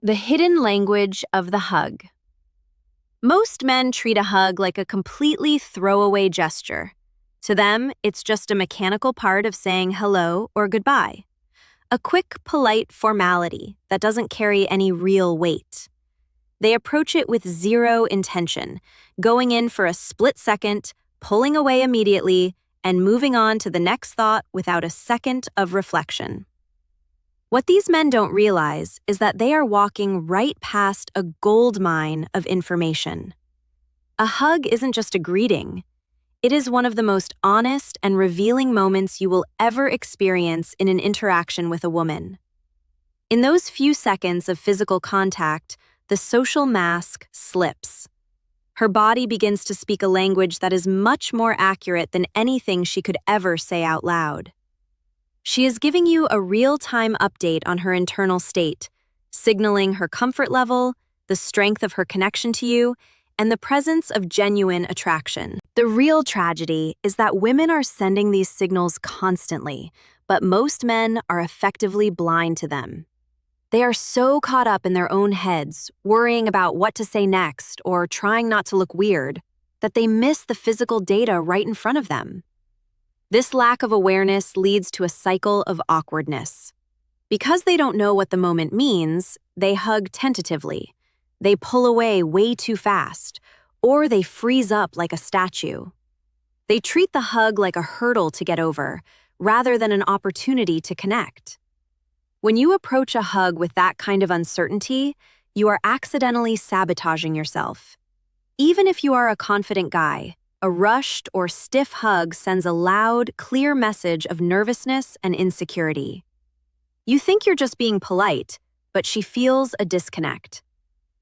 The hidden language of the hug. Most men treat a hug like a completely throwaway gesture. To them, it's just a mechanical part of saying hello or goodbye. A quick, polite formality that doesn't carry any real weight. They approach it with zero intention, going in for a split second, pulling away immediately, and moving on to the next thought without a second of reflection. What these men don't realize is that they are walking right past a gold mine of information. A hug isn't just a greeting. It is one of the most honest and revealing moments you will ever experience in an interaction with a woman. In those few seconds of physical contact, the social mask slips. Her body begins to speak a language that is much more accurate than anything she could ever say out loud. She is giving you a real-time update on her internal state, signaling her comfort level, the strength of her connection to you, and the presence of genuine attraction. The real tragedy is that women are sending these signals constantly, but most men are effectively blind to them. They are so caught up in their own heads, worrying about what to say next or trying not to look weird, that they miss the physical data right in front of them. This lack of awareness leads to a cycle of awkwardness. Because they don't know what the moment means, they hug tentatively. They pull away way too fast, or they freeze up like a statue. They treat the hug like a hurdle to get over, rather than an opportunity to connect. When you approach a hug with that kind of uncertainty, you are accidentally sabotaging yourself. Even if you are a confident guy, a rushed or stiff hug sends a loud, clear message of nervousness and insecurity. You think you're just being polite, but she feels a disconnect.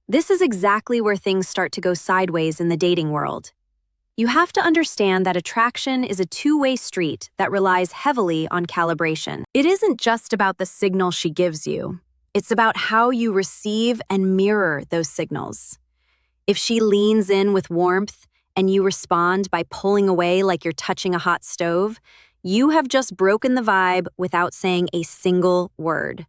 This is exactly where things start to go sideways in the dating world. You have to understand that attraction is a two-way street that relies heavily on calibration. It isn't just about the signal she gives you. It's about how you receive and mirror those signals. If she leans in with warmth and you respond by pulling away like you're touching a hot stove, you have just broken the vibe without saying a single word.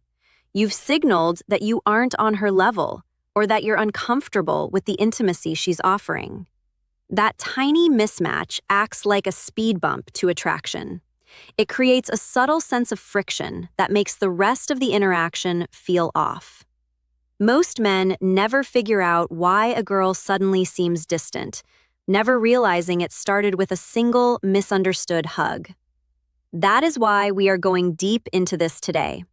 You've signaled that you aren't on her level or that you're uncomfortable with the intimacy she's offering. That tiny mismatch acts like a speed bump to attraction. It creates a subtle sense of friction that makes the rest of the interaction feel off. Most men never figure out why a girl suddenly seems distant, never realizing it started with a single misunderstood hug. That is why we are going deep into this today.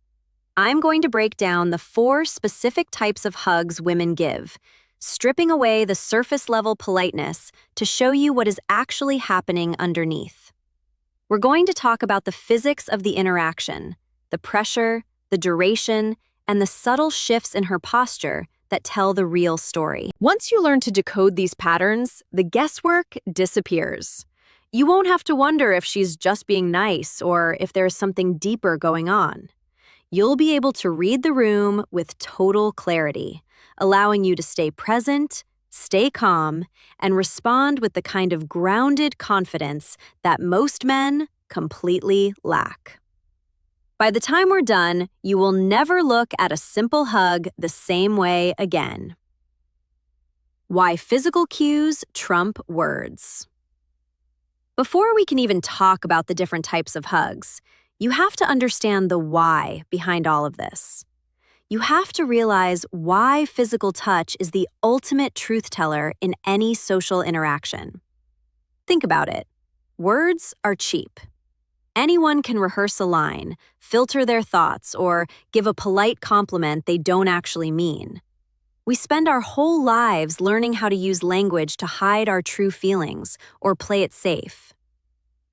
I'm going to break down the 4 specific types of hugs women give, stripping away the surface-level politeness to show you what is actually happening underneath. We're going to talk about the physics of the interaction, the pressure, the duration, and the subtle shifts in her posture that tell the real story. Once you learn to decode these patterns, the guesswork disappears. You won't have to wonder if she's just being nice or if there's something deeper going on. You'll be able to read the room with total clarity, allowing you to stay present, stay calm, and respond with the kind of grounded confidence that most men completely lack. By the time we're done, you will never look at a simple hug the same way again. Why physical cues trump words. Before we can even talk about the different types of hugs, you have to understand the why behind all of this. You have to realize why physical touch is the ultimate truth teller in any social interaction. Think about it. Words are cheap. Anyone can rehearse a line, filter their thoughts, or give a polite compliment they don't actually mean. We spend our whole lives learning how to use language to hide our true feelings or play it safe.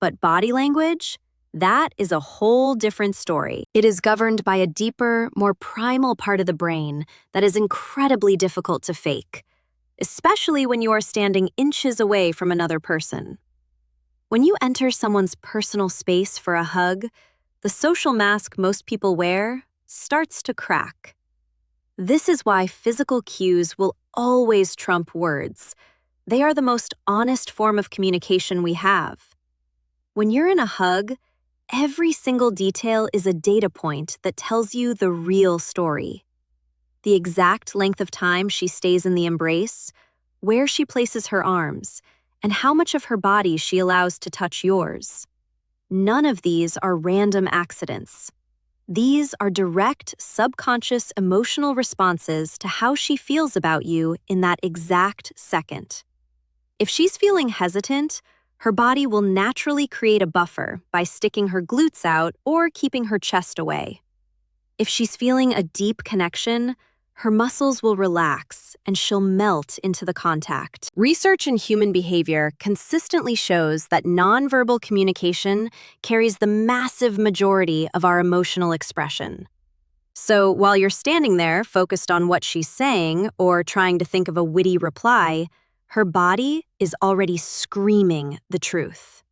But body language? That is a whole different story. It is governed by a deeper, more primal part of the brain that is incredibly difficult to fake, especially when you are standing inches away from another person. When you enter someone's personal space for a hug, the social mask most people wear starts to crack. This is why physical cues will always trump words. They are the most honest form of communication we have. When you're in a hug, every single detail is a data point that tells you the real story. the exact length of time she stays in the embrace, where she places her arms, and how much of her body she allows to touch yours. None of these are random accidents. These are direct, subconscious emotional responses to how she feels about you in that exact second. If she's feeling hesitant, her body will naturally create a buffer by sticking her glutes out or keeping her chest away. If she's feeling a deep connection, her muscles will relax and she'll melt into the contact. Research in human behavior consistently shows that nonverbal communication carries the massive majority of our emotional expression. So while you're standing there focused on what she's saying or trying to think of a witty reply, her body is already screaming the truth.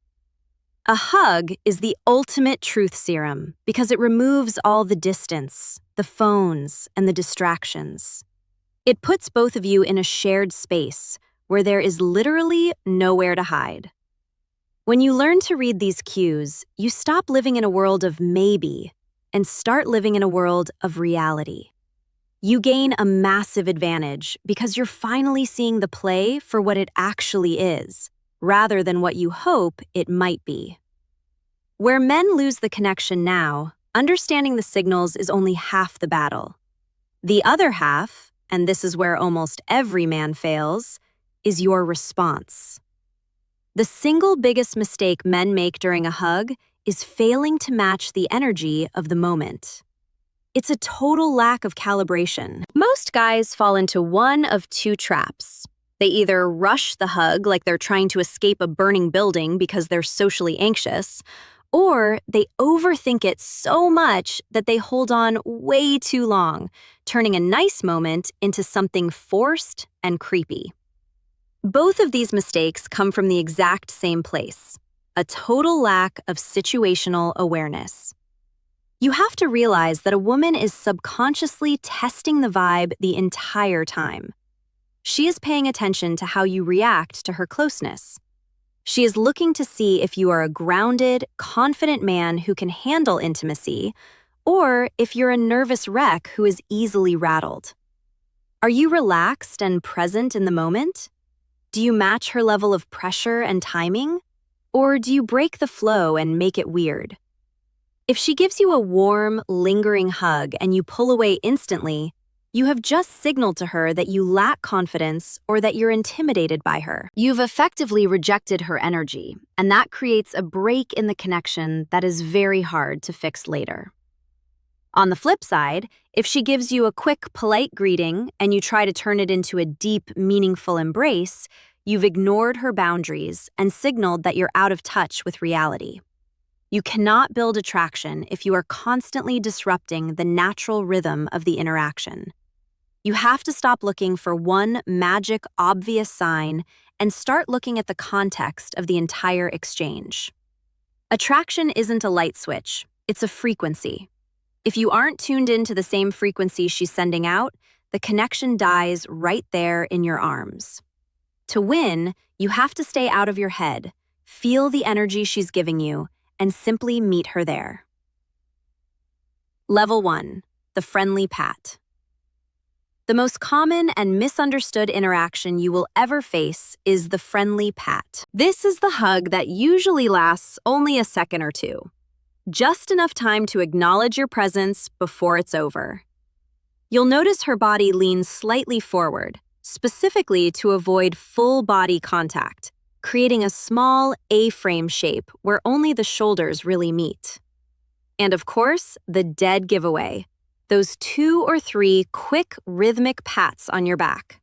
A hug is the ultimate truth serum because it removes all the distance, the phones, and the distractions. It puts both of you in a shared space where there is literally nowhere to hide. When you learn to read these cues, you stop living in a world of maybe and start living in a world of reality. You gain a massive advantage because you're finally seeing the play for what it actually is, rather than what you hope it might be. Where men lose the connection now, understanding the signals is only half the battle. The other half, and this is where almost every man fails, is your response. The single biggest mistake men make during a hug is failing to match the energy of the moment. It's a total lack of calibration. Most guys fall into one of two traps. They either rush the hug like they're trying to escape a burning building because they're socially anxious, or they overthink it so much that they hold on way too long, turning a nice moment into something forced and creepy. Both of these mistakes come from the exact same place: a total lack of situational awareness. You have to realize that a woman is subconsciously testing the vibe the entire time. She is paying attention to how you react to her closeness. She is looking to see if you are a grounded, confident man who can handle intimacy, or if you're a nervous wreck who is easily rattled. Are you relaxed and present in the moment? Do you match her level of pressure and timing? Or do you break the flow and make it weird? If she gives you a warm, lingering hug and you pull away instantly, you have just signaled to her that you lack confidence or that you're intimidated by her. You've effectively rejected her energy, and that creates a break in the connection that is very hard to fix later. On the flip side, if she gives you a quick, polite greeting and you try to turn it into a deep, meaningful embrace, you've ignored her boundaries and signaled that you're out of touch with reality. You cannot build attraction if you are constantly disrupting the natural rhythm of the interaction. You have to stop looking for one magic, obvious sign and start looking at the context of the entire exchange. Attraction isn't a light switch, it's a frequency. If you aren't tuned into the same frequency she's sending out, the connection dies right there in your arms. To win, you have to stay out of your head, feel the energy she's giving you, and simply meet her there. Level 1. The friendly pat. The most common and misunderstood interaction you will ever face is the friendly pat. This is the hug that usually lasts only a second or two. Just enough time to acknowledge your presence before it's over. You'll notice her body leans slightly forward, specifically to avoid full body contact, creating a small A-frame shape where only the shoulders really meet. And of course, the dead giveaway, those 2 or 3 quick rhythmic pats on your back.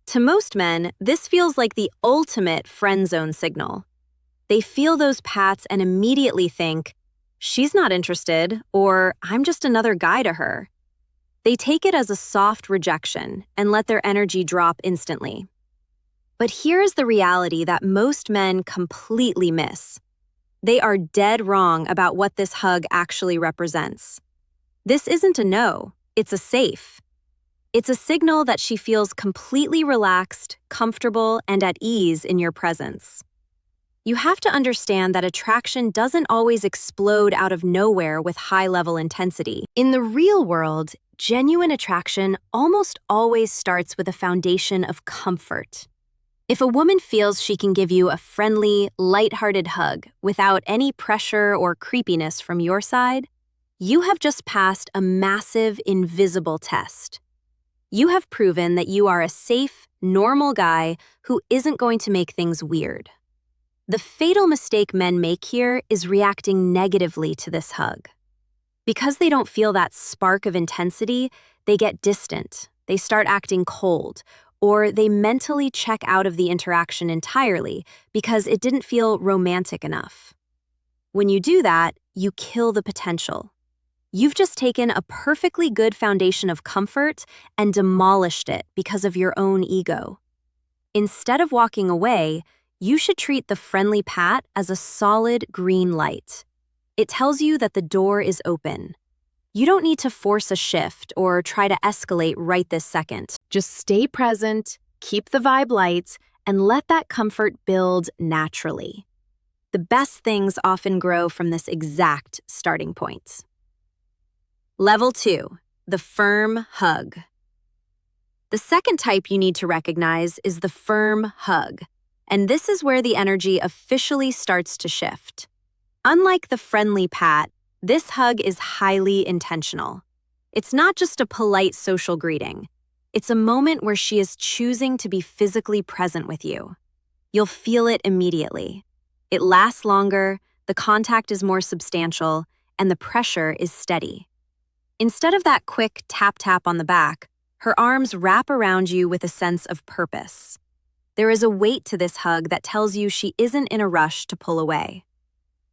To most men, this feels like the ultimate friend zone signal. They feel those pats and immediately think, she's not interested, or I'm just another guy to her. They take it as a soft rejection and let their energy drop instantly. But here's the reality that most men completely miss. They are dead wrong about what this hug actually represents. This isn't a no, it's a safe. It's a signal that she feels completely relaxed, comfortable, and at ease in your presence. You have to understand that attraction doesn't always explode out of nowhere with high-level intensity. In the real world, genuine attraction almost always starts with a foundation of comfort. If a woman feels she can give you a friendly, lighthearted hug without any pressure or creepiness from your side, you have just passed a massive, invisible test. You have proven that you are a safe, normal guy who isn't going to make things weird. The fatal mistake men make here is reacting negatively to this hug. Because they don't feel that spark of intensity, they get distant, they start acting cold, or they mentally check out of the interaction entirely because it didn't feel romantic enough. When you do that, you kill the potential. You've just taken a perfectly good foundation of comfort and demolished it because of your own ego. Instead of walking away, you should treat the friendly pat as a solid green light. It tells you that the door is open. You don't need to force a shift or try to escalate right this second. Just stay present, keep the vibe light, and let that comfort build naturally. The best things often grow from this exact starting point. Level 2, the firm hug. The second type you need to recognize is the firm hug, and this is where the energy officially starts to shift. Unlike the friendly pat, this hug is highly intentional. It's not just a polite social greeting. It's a moment where she is choosing to be physically present with you. You'll feel it immediately. It lasts longer, the contact is more substantial, and the pressure is steady. Instead of that quick tap-tap on the back, her arms wrap around you with a sense of purpose. There is a weight to this hug that tells you she isn't in a rush to pull away.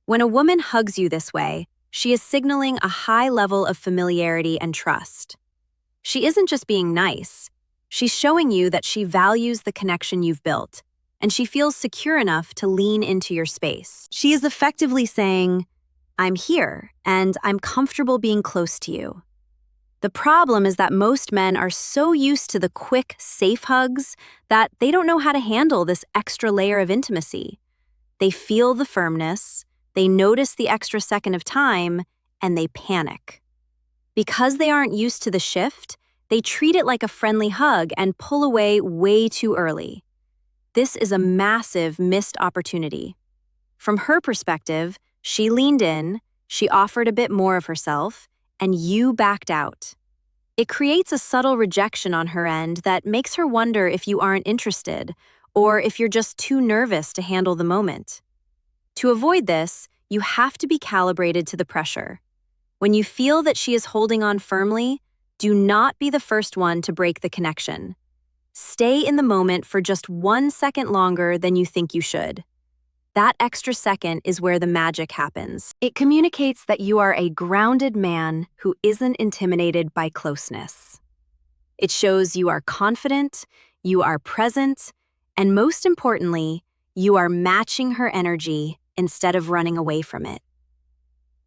When a woman hugs you this way, she is signaling a high level of familiarity and trust. She isn't just being nice. She's showing you that she values the connection you've built, and she feels secure enough to lean into your space. She is effectively saying, "I'm here, and I'm comfortable being close to you." The problem is that most men are so used to the quick, safe hugs that they don't know how to handle this extra layer of intimacy. They feel the firmness, they notice the extra second of time, and they panic. Because they aren't used to the shift, they treat it like a friendly hug and pull away way too early. This is a massive missed opportunity. From her perspective, she leaned in, she offered a bit more of herself, and you backed out. It creates a subtle rejection on her end that makes her wonder if you aren't interested, or if you're just too nervous to handle the moment. To avoid this, you have to be calibrated to the pressure. When you feel that she is holding on firmly, do not be the first one to break the connection. Stay in the moment for just 1 second longer than you think you should. That extra second is where the magic happens. It communicates that you are a grounded man who isn't intimidated by closeness. It shows you are confident, you are present, and most importantly, you are matching her energy instead of running away from it.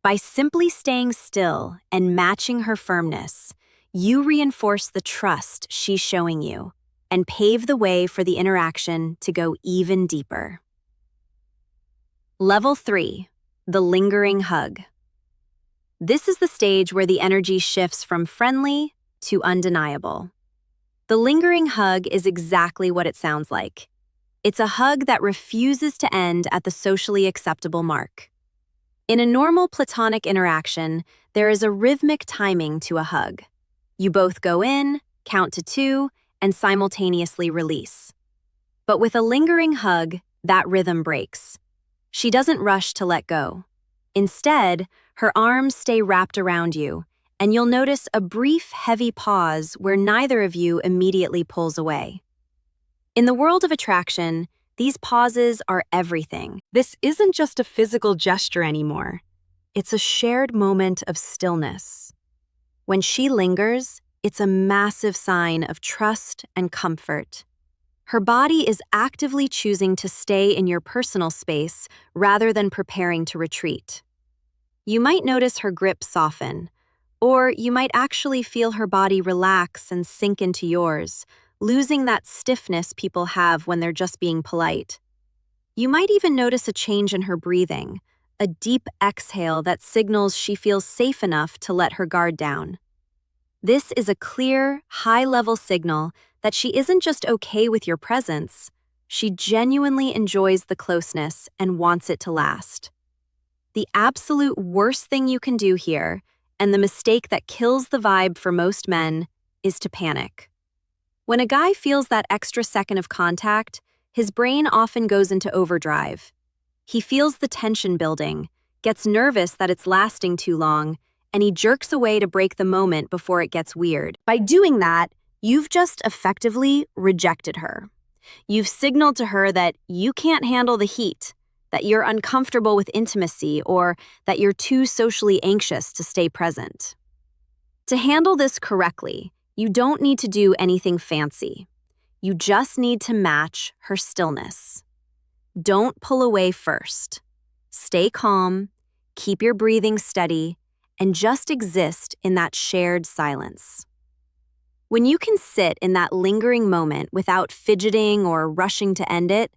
By simply staying still and matching her firmness, you reinforce the trust she's showing you and pave the way for the interaction to go even deeper. Level 3, the lingering hug. This is the stage where the energy shifts from friendly to undeniable. The lingering hug is exactly what it sounds like. It's a hug that refuses to end at the socially acceptable mark. In a normal platonic interaction, there is a rhythmic timing to a hug. You both go in, count to 2, and simultaneously release. But with a lingering hug, that rhythm breaks. She doesn't rush to let go. Instead, her arms stay wrapped around you, and you'll notice a brief, heavy pause where neither of you immediately pulls away. In the world of attraction, these pauses are everything. This isn't just a physical gesture anymore. It's a shared moment of stillness. When she lingers, it's a massive sign of trust and comfort. Her body is actively choosing to stay in your personal space rather than preparing to retreat. You might notice her grip soften, or you might actually feel her body relax and sink into yours, losing that stiffness people have when they're just being polite. You might even notice a change in her breathing, a deep exhale that signals she feels safe enough to let her guard down. This is a clear, high-level signal that she isn't just okay with your presence, she genuinely enjoys the closeness and wants it to last. The absolute worst thing you can do here, and the mistake that kills the vibe for most men, is to panic. When a guy feels that extra second of contact, his brain often goes into overdrive. He feels the tension building, gets nervous that it's lasting too long, and he jerks away to break the moment before it gets weird. By doing that, you've just effectively rejected her. You've signaled to her that you can't handle the heat, that you're uncomfortable with intimacy, or that you're too socially anxious to stay present. To handle this correctly, you don't need to do anything fancy. You just need to match her stillness. Don't pull away first. Stay calm, keep your breathing steady, and just exist in that shared silence. When you can sit in that lingering moment without fidgeting or rushing to end it,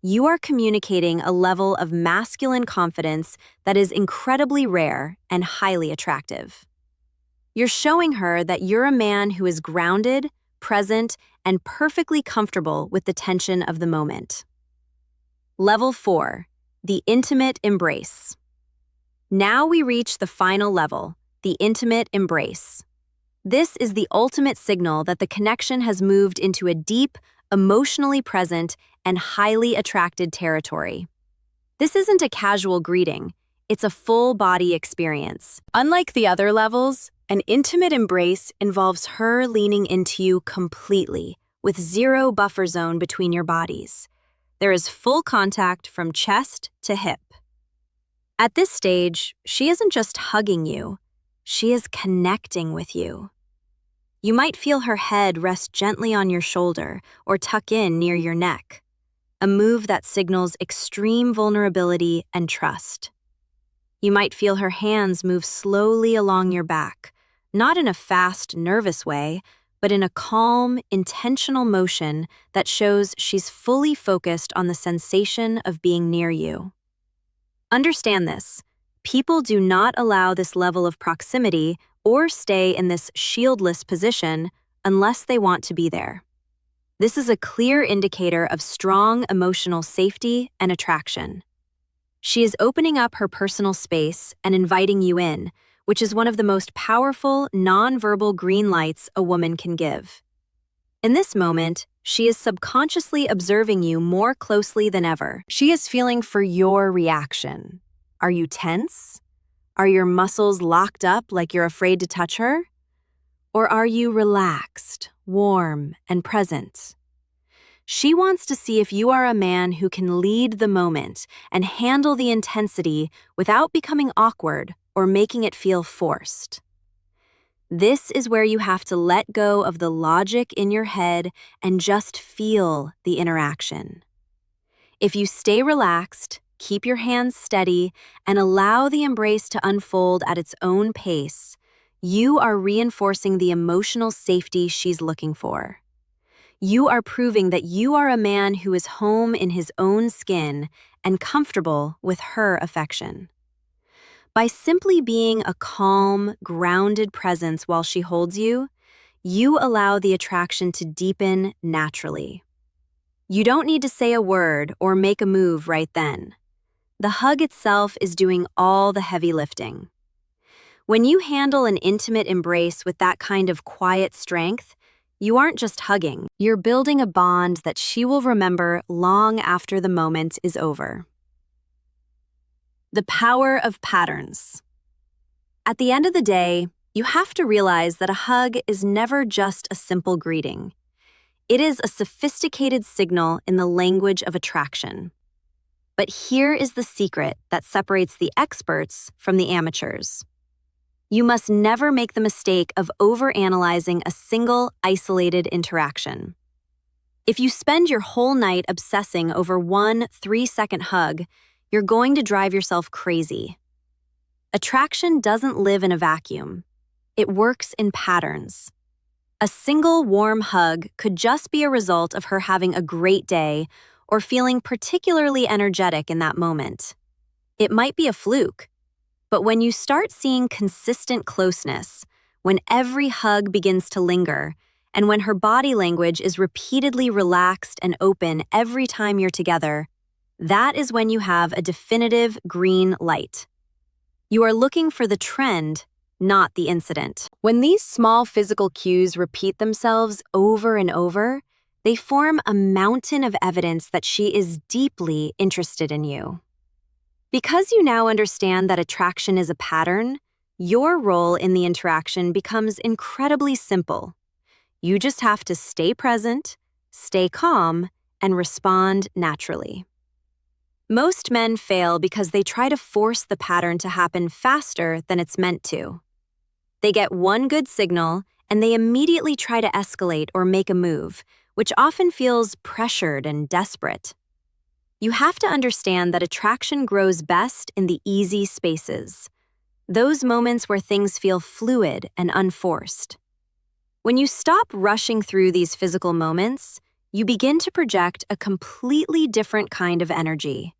you are communicating a level of masculine confidence that is incredibly rare and highly attractive. You're showing her that you're a man who is grounded, present, and perfectly comfortable with the tension of the moment. Level 4, the intimate embrace. Now we reach the final level, the intimate embrace. This is the ultimate signal that the connection has moved into a deep, emotionally present, and highly attracted territory. This isn't a casual greeting, it's a full-body experience. Unlike the other levels, an intimate embrace involves her leaning into you completely, with zero buffer zone between your bodies. There is full contact from chest to hip. At this stage, she isn't just hugging you, she is connecting with you. You might feel her head rest gently on your shoulder or tuck in near your neck, a move that signals extreme vulnerability and trust. You might feel her hands move slowly along your back, not in a fast, nervous way, but in a calm, intentional motion that shows she's fully focused on the sensation of being near you. Understand this, people do not allow this level of proximity or stay in this shieldless position unless they want to be there. This is a clear indicator of strong emotional safety and attraction. She is opening up her personal space and inviting you in, which is one of the most powerful, non-verbal green lights a woman can give. In this moment, she is subconsciously observing you more closely than ever. She is feeling for your reaction. Are you tense? Are your muscles locked up like you're afraid to touch her? Or are you relaxed, warm, and present? She wants to see if you are a man who can lead the moment and handle the intensity without becoming awkward or making it feel forced. This is where you have to let go of the logic in your head and just feel the interaction. If you stay relaxed, keep your hands steady, and allow the embrace to unfold at its own pace, you are reinforcing the emotional safety she's looking for. You are proving that you are a man who is home in his own skin and comfortable with her affection. By simply being a calm, grounded presence while she holds you, you allow the attraction to deepen naturally. You don't need to say a word or make a move right then. The hug itself is doing all the heavy lifting. When you handle an intimate embrace with that kind of quiet strength, you aren't just hugging, you're building a bond that she will remember long after the moment is over. The power of patterns. At the end of the day, you have to realize that a hug is never just a simple greeting. It is a sophisticated signal in the language of attraction. But here is the secret that separates the experts from the amateurs. You must never make the mistake of overanalyzing a single, isolated interaction. If you spend your whole night obsessing over one 3-second hug, you're going to drive yourself crazy. Attraction doesn't live in a vacuum. It works in patterns. A single warm hug could just be a result of her having a great day or feeling particularly energetic in that moment. It might be a fluke, but when you start seeing consistent closeness, when every hug begins to linger, and when her body language is repeatedly relaxed and open every time you're together, that is when you have a definitive green light. You are looking for the trend, not the incident. When these small physical cues repeat themselves over and over, they form a mountain of evidence that she is deeply interested in you. Because you now understand that attraction is a pattern, your role in the interaction becomes incredibly simple. You just have to stay present, stay calm, and respond naturally. Most men fail because they try to force the pattern to happen faster than it's meant to. They get one good signal, and they immediately try to escalate or make a move, which often feels pressured and desperate. You have to understand that attraction grows best in the easy spaces, those moments where things feel fluid and unforced. When you stop rushing through these physical moments, you begin to project a completely different kind of energy.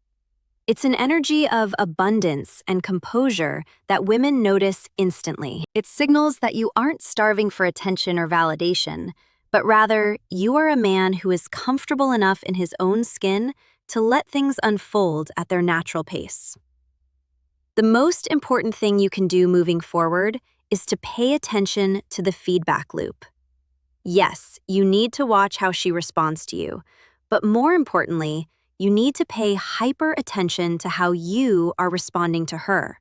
It's an energy of abundance and composure that women notice instantly. It signals that you aren't starving for attention or validation, but rather you are a man who is comfortable enough in his own skin to let things unfold at their natural pace. The most important thing you can do moving forward is to pay attention to the feedback loop. Yes, you need to watch how she responds to you, but more importantly, you need to pay hyper attention to how you are responding to her.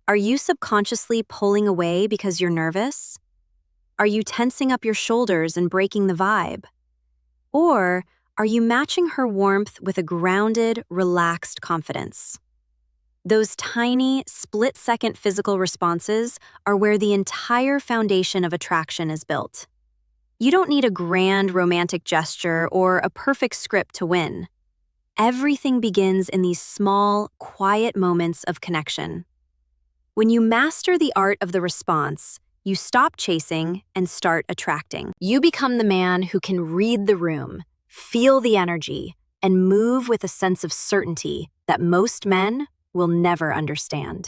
Are you subconsciously pulling away because you're nervous? Are you tensing up your shoulders and breaking the vibe? Or are you matching her warmth with a grounded, relaxed confidence? Those tiny, split-second physical responses are where the entire foundation of attraction is built. You don't need a grand romantic gesture or a perfect script to win. Everything begins in these small, quiet moments of connection. When you master the art of the response, you stop chasing and start attracting. You become the man who can read the room, feel the energy, and move with a sense of certainty that most men will never understand.